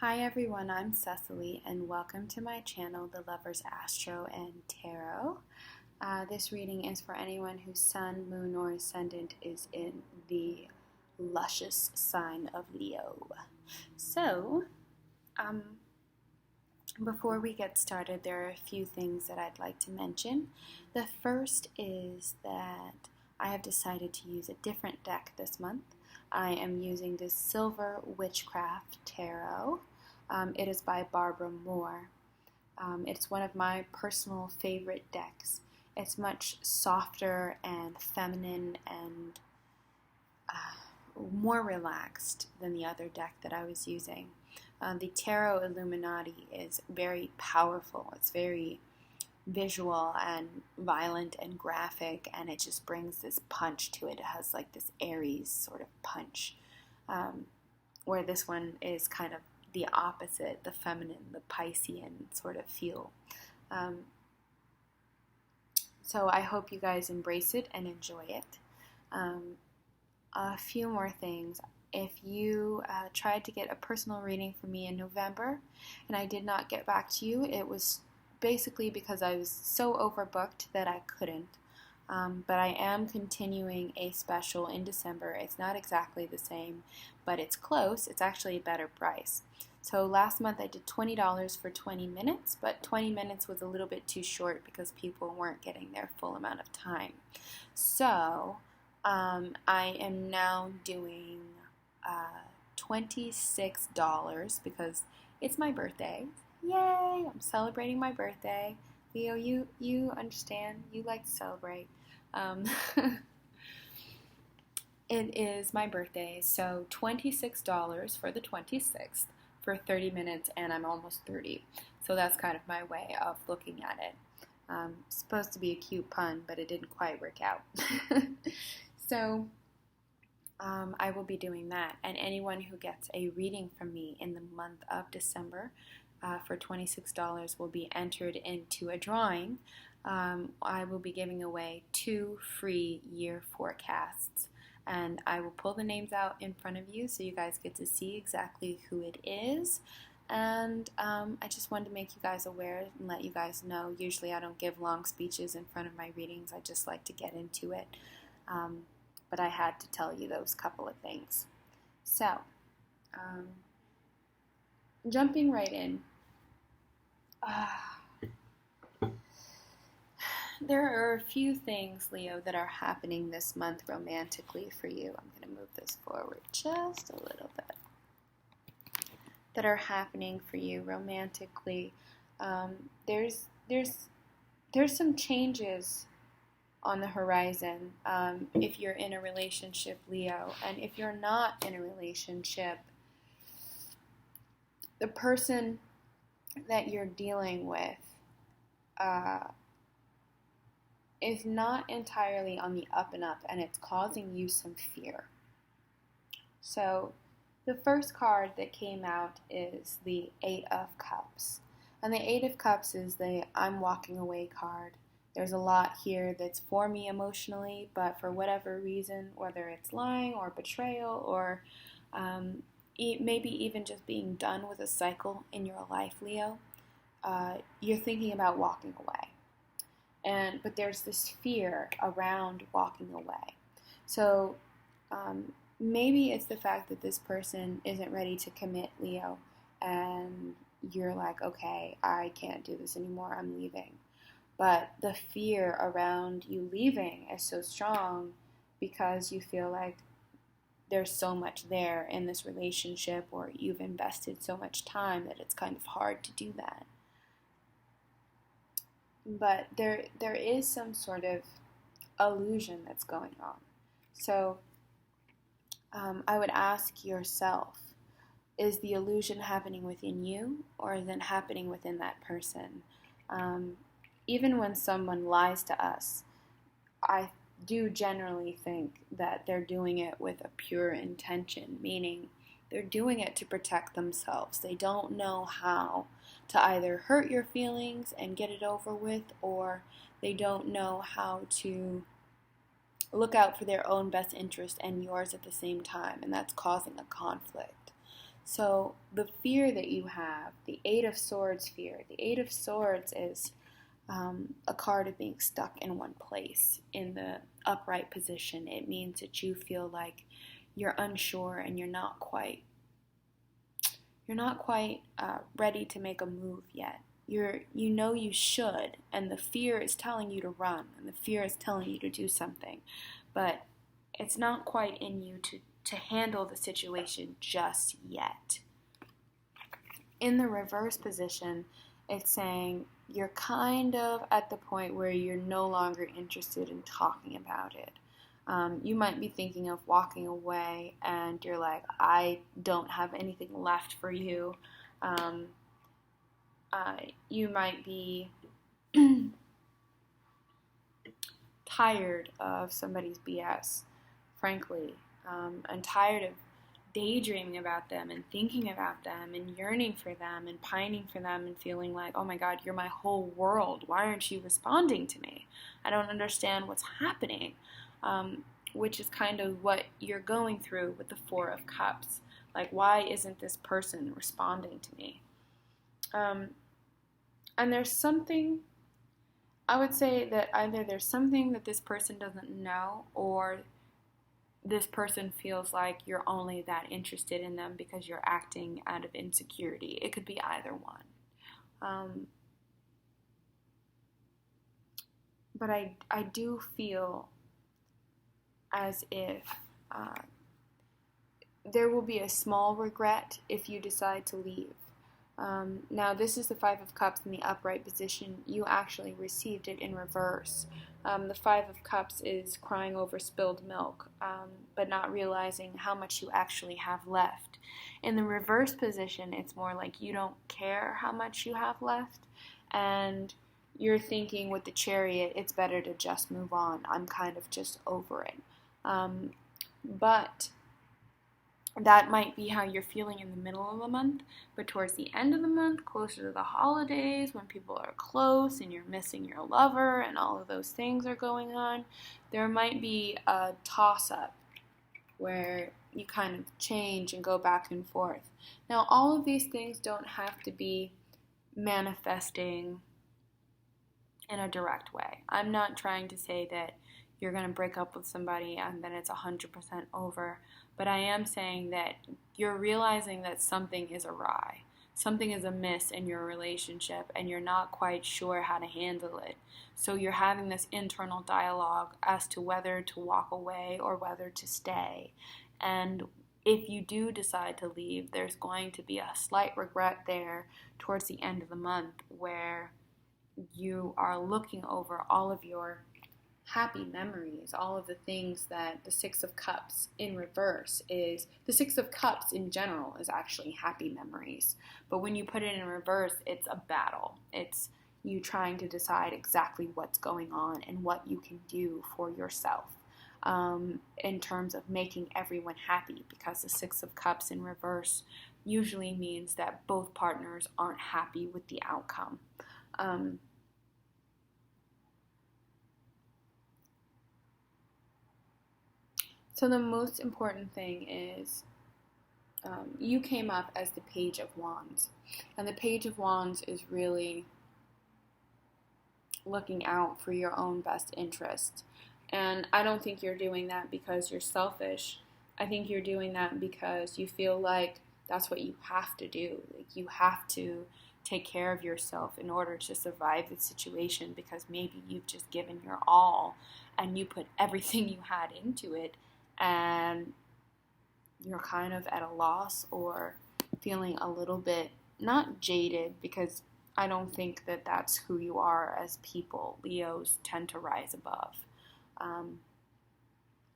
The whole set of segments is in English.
Hi everyone, I'm Cecily and welcome to my channel, The Lover's Astro and Tarot. This reading is for anyone whose sun, moon, or ascendant is in the luscious sign of Leo. So, before we get started, there are a few things that I'd like to mention. The first is that I have decided to use a different deck this month. I am using the Silver Witchcraft Tarot. It is by Barbara Moore. It's one of my personal favorite decks. It's much softer and feminine and more relaxed than the other deck that I was using. The Tarot Illuminati is very powerful. It's very visual and violent and graphic, and it just brings this punch to it. It has like this Aries sort of punch, where this one is kind of the opposite, the feminine, the Piscean sort of feel. So I hope you guys embrace it and enjoy it. A few more things. If you tried to get a personal reading from me in November and I did not get back to you, it was basically because I was so overbooked that I couldn't. But I am continuing a special in December. It's not exactly the same, but it's close. It's actually a better price. So last month I did $20 for 20 minutes, but 20 minutes was a little bit too short because people weren't getting their full amount of time. So I am now doing $26 because it's my birthday. Yay! I'm celebrating my birthday. Leo, you understand. You like to celebrate. It is my birthday, so $26 for the 26th for 30 minutes, and I'm almost 30. So that's kind of my way of looking at it. Supposed to be a cute pun, but it didn't quite work out. So I will be doing that, and anyone who gets a reading from me in the month of December for $26 will be entered into a drawing. I will be giving away 2 free year forecasts, and I will pull the names out in front of you so you guys get to see exactly who it is. And I just wanted to make you guys aware and let you guys know. Usually I don't give long speeches in front of my readings. I just like to get into it. But I had to tell you those couple of things. So, jumping right in. There are a few things, Leo, that are happening this month romantically for you. I'm going to move this forward just a little bit. That are happening for you romantically. There's some changes on the horizon if you're in a relationship, Leo. And if you're not in a relationship, the person that you're dealing with is not entirely on the up and up, and it's causing you some fear. So the first card that came out is the 8 of Cups. And the 8 of Cups is the I'm walking away card. There's a lot here that's for me emotionally, but for whatever reason, whether it's lying or betrayal or maybe even just being done with a cycle in your life, Leo, you're thinking about walking away. But there's this fear around walking away. So maybe it's the fact that this person isn't ready to commit, Leo, and you're like, okay, I can't do this anymore, I'm leaving. But the fear around you leaving is so strong because you feel like there's so much there in this relationship, or you've invested so much time that it's kind of hard to do that. But there is some sort of illusion that's going on. So I would ask yourself, is the illusion happening within you, or is it happening within that person? Even when someone lies to us, I do generally think that they're doing it with a pure intention, meaning they're doing it to protect themselves. They don't know how to either hurt your feelings and get it over with, or they don't know how to look out for their own best interest and yours at the same time, and that's causing a conflict. So the fear that you have, the Eight of Swords fear, the Eight of Swords is a card of being stuck in one place in the upright position. It means that you feel like you're unsure and you're not quite ready to make a move yet. You know you should, and the fear is telling you to run, and the fear is telling you to do something, but it's not quite in you to handle the situation just yet. In the reverse position, it's saying you're kind of at the point where you're no longer interested in talking about it. You might be thinking of walking away, and you're like, I don't have anything left for you. You might be tired of somebody's BS, frankly, and tired of daydreaming about them and thinking about them and yearning for them and pining for them and feeling like, oh my God, you're my whole world. Why aren't you responding to me? I don't understand what's happening, which is kind of what you're going through with the Four of Cups. Like, why isn't this person responding to me? And there's something, I would say that either there's something that this person doesn't know, or this person feels like you're only that interested in them because you're acting out of insecurity. It could be either one. But I do feel as if there will be a small regret if you decide to leave. Now, this is the Five of Cups in the upright position. You actually received it in reverse. The Five of Cups is crying over spilled milk, but not realizing how much you actually have left. In the reverse position, it's more like you don't care how much you have left, and you're thinking with the Chariot, it's better to just move on. I'm kind of just over it. But that might be how you're feeling in the middle of the month, but towards the end of the month, closer to the holidays, when people are close and you're missing your lover and all of those things are going on, there might be a toss-up where you kind of change and go back and forth. Now, all of these things don't have to be manifesting in a direct way. I'm not trying to say that you're going to break up with somebody and then it's 100% over. But I am saying that you're realizing that something is awry. Something is amiss in your relationship and you're not quite sure how to handle it. So you're having this internal dialogue as to whether to walk away or whether to stay. And if you do decide to leave, there's going to be a slight regret there towards the end of the month where you are looking over all of your happy memories, all of the things that the Six of Cups in reverse is. The Six of Cups in general is actually happy memories, but when you put it in reverse, it's a battle. It's you trying to decide exactly what's going on and what you can do for yourself in terms of making everyone happy, because the Six of Cups in reverse usually means that both partners aren't happy with the outcome. So the most important thing is you came up as the Page of Wands. And the Page of Wands is really looking out for your own best interest. And I don't think you're doing that because you're selfish. I think you're doing that because you feel like that's what you have to do. Like you have to take care of yourself in order to survive the situation, because maybe you've just given your all and you put everything you had into it, and you're kind of at a loss or feeling a little bit, not jaded, because I don't think that that's who you are as people. Leos tend to rise above.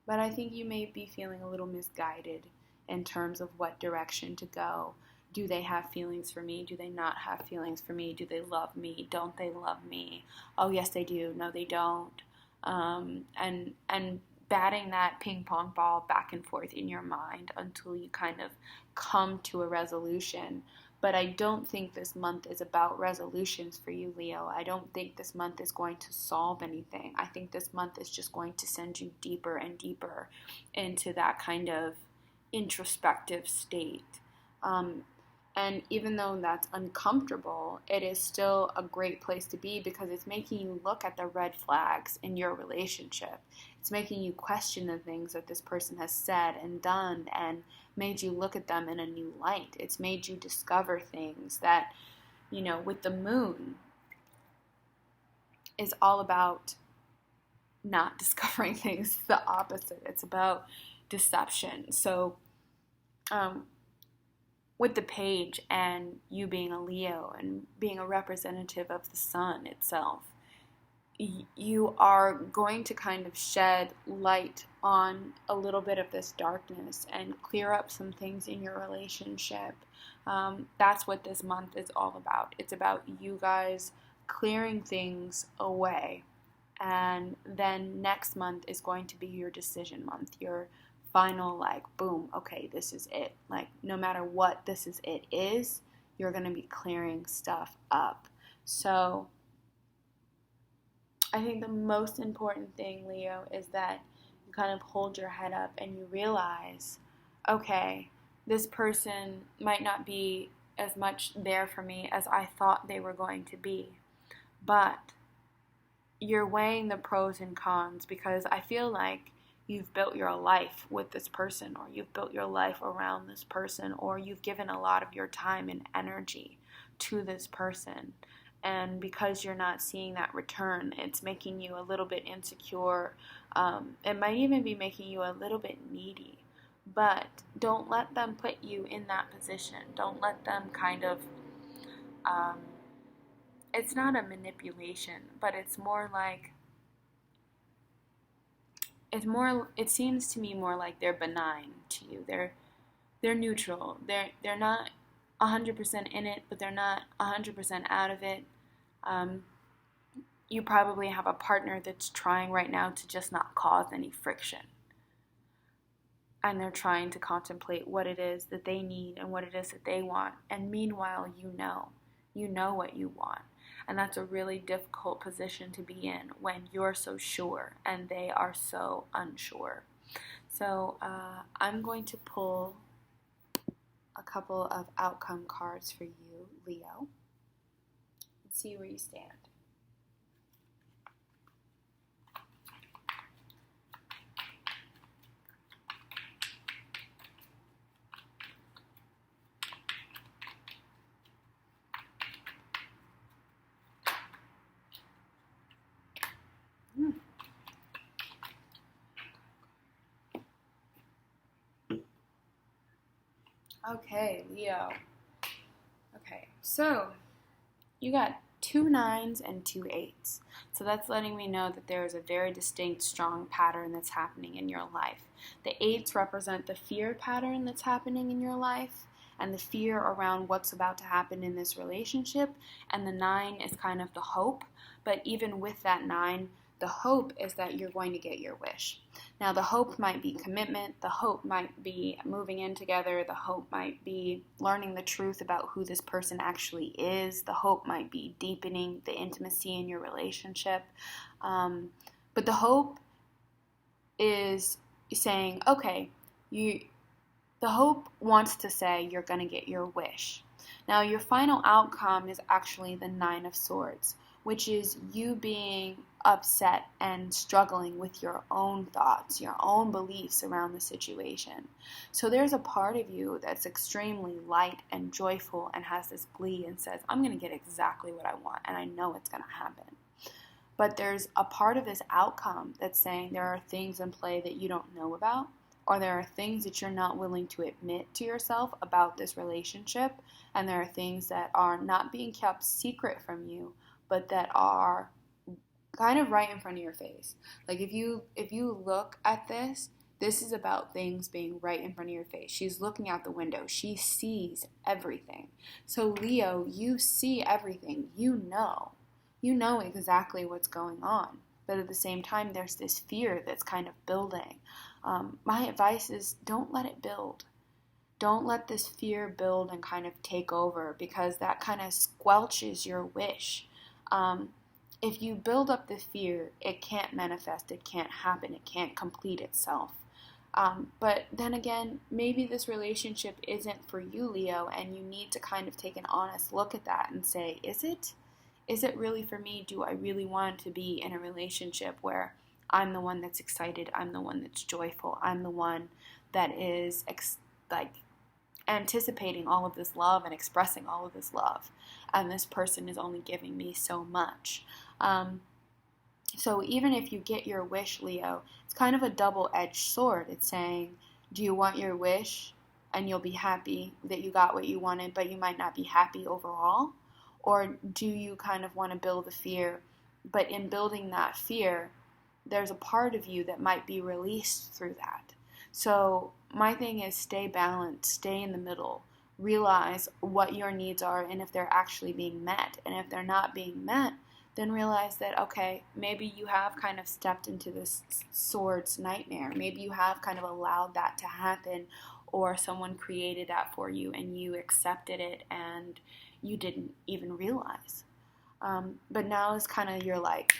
But I think you may be feeling a little misguided in terms of what direction to go. Do they have feelings for me? Do they not have feelings for me? Do they love me? Don't they love me? Oh, yes, they do. No, they don't. And batting that ping pong ball back and forth in your mind until you kind of come to a resolution. But I don't think this month is about resolutions for you, Leo. I don't think this month is going to solve anything. I think this month is just going to send you deeper and deeper into that kind of introspective state. And even though that's uncomfortable, it is still a great place to be because it's making you look at the red flags in your relationship. It's making you question the things that this person has said and done and made you look at them in a new light. It's made you discover things that, with the moon is all about not discovering things, the opposite. It's about deception. So, with the page and you being a Leo and being a representative of the sun itself, you are going to kind of shed light on a little bit of this darkness and clear up some things in your relationship. That's what this month is all about. It's about you guys clearing things away. And then next month is going to be your decision month, your final, boom, okay, this is it. No matter what this is it is, you're going to be clearing stuff up. So I think the most important thing, Leo, is that you kind of hold your head up and you realize, okay, this person might not be as much there for me as I thought they were going to be, but you're weighing the pros and cons because I feel like you've built your life with this person, or you've built your life around this person, or you've given a lot of your time and energy to this person. And because you're not seeing that return, it's making you a little bit insecure. It might even be making you a little bit needy. But don't let them put you in that position. Don't let them kind of... it's not a manipulation, but it's more like... It seems to me more like they're benign to you. They're neutral. They're not 100% in it, but they're not 100% out of it. You probably have a partner that's trying right now to just not cause any friction. And they're trying to contemplate what it is that they need and what it is that they want. And meanwhile, you know what you want. And that's a really difficult position to be in when you're so sure and they are so unsure. So I'm going to pull a couple of outcome cards for you, Leo, and see where you stand. Okay, Leo. Okay, so you got 2 9s and 2 8s. So that's letting me know that there is a very distinct, strong pattern that's happening in your life. The 8s represent the fear pattern that's happening in your life and the fear around what's about to happen in this relationship. And the 9 is kind of the hope. But even with that 9, the hope is that you're going to get your wish. Now, the hope might be commitment. The hope might be moving in together. The hope might be learning the truth about who this person actually is. The hope might be deepening the intimacy in your relationship. But the hope is saying, okay, the hope wants to say you're going to get your wish. Now, your final outcome is actually the 9 of Swords, which is you being upset and struggling with your own thoughts, your own beliefs around the situation. So there's a part of you that's extremely light and joyful and has this glee and says, I'm going to get exactly what I want and I know it's going to happen. But there's a part of this outcome that's saying there are things in play that you don't know about, or there are things that you're not willing to admit to yourself about this relationship, and there are things that are not being kept secret from you, but that are kind of right in front of your face. Like if you look at this is about things being right in front of your face. She's looking out the window. She sees everything. So Leo, you see everything. You know exactly what's going on. But at the same time, there's this fear that's kind of building. My advice is don't let it build. Don't let this fear build and kind of take over, because that kind of squelches your wish. If you build up the fear, it can't manifest, it can't happen, it can't complete itself. But then again, maybe this relationship isn't for you, Leo, and you need to kind of take an honest look at that and say, is it? Is it really for me? Do I really want to be in a relationship where I'm the one that's excited, I'm the one that's joyful, I'm the one that is like anticipating all of this love and expressing all of this love, and this person is only giving me so much. So even if you get your wish, Leo, it's kind of a double-edged sword. It's saying, do you want your wish and you'll be happy that you got what you wanted, but you might not be happy overall? Or do you kind of want to build a fear, but in building that fear, there's a part of you that might be released through that. So my thing is, stay balanced, stay in the middle, realize what your needs are and if they're actually being met. And if they're not being met, then realize that, okay, maybe you have kind of stepped into this sword's nightmare. Maybe you have kind of allowed that to happen, or someone created that for you and you accepted it and you didn't even realize. But now is kind of your like,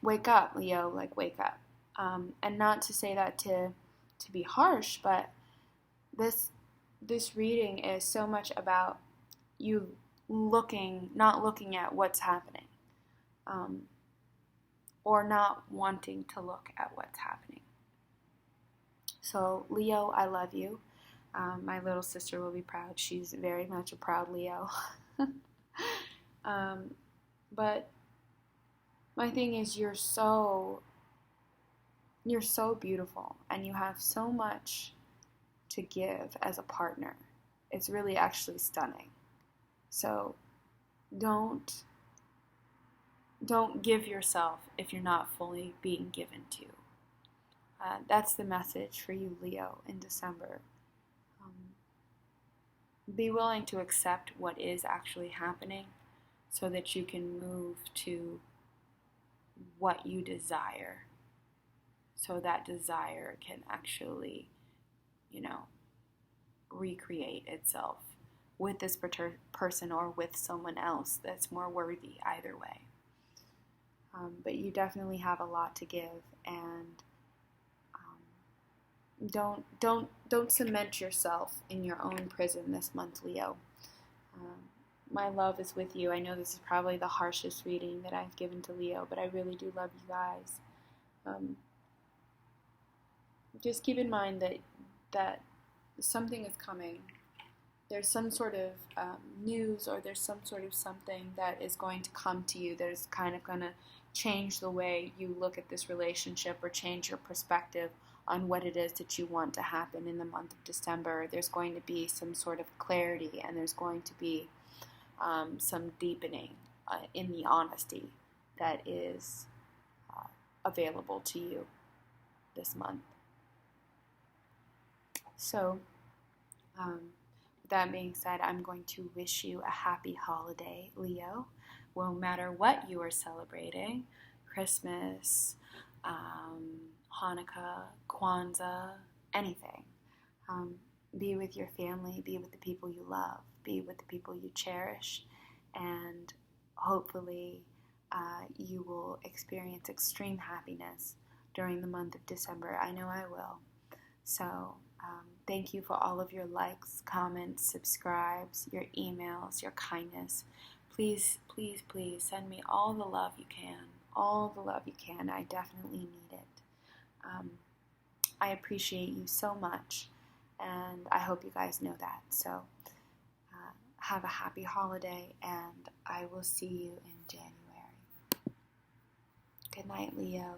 wake up, Leo, like wake up. And not to say that to be harsh, but this reading is so much about you not looking at what's happening, or not wanting to look at what's happening. So Leo, I love you. My little sister will be proud. She's very much a proud Leo. But my thing is, you're so beautiful, and you have so much to give as a partner. It's really actually stunning. So don't give yourself if you're not fully being given to. That's the message for you, Leo, in December. Be willing to accept what is actually happening so that you can move to what you desire. So that desire can actually, recreate itself with this person or with someone else that's more worthy either way. But you definitely have a lot to give, and don't cement yourself in your own prison this month, Leo. My love is with you. I know this is probably the harshest reading that I've given to Leo, but I really do love you guys. Just keep in mind that something is coming. There's some sort of news, or there's some sort of something that is going to come to you that is kind of going to change the way you look at this relationship, or change your perspective on what it is that you want to happen in the month of December. There's going to be some sort of clarity, and there's going to be some deepening in the honesty that is available to you this month. So, with that being said, I'm going to wish you a happy holiday, Leo. No matter what you are celebrating, Christmas, Hanukkah, Kwanzaa, anything. Be with your family, be with the people you love, be with the people you cherish, and hopefully you will experience extreme happiness during the month of December. I know I will. So thank you for all of your likes, comments, subscribes, your emails, your kindness. Please, please, please send me all the love you can. All the love you can. I definitely need it. I appreciate you so much, and I hope you guys know that. So have a happy holiday, and I will see you in January. Good night, Leo.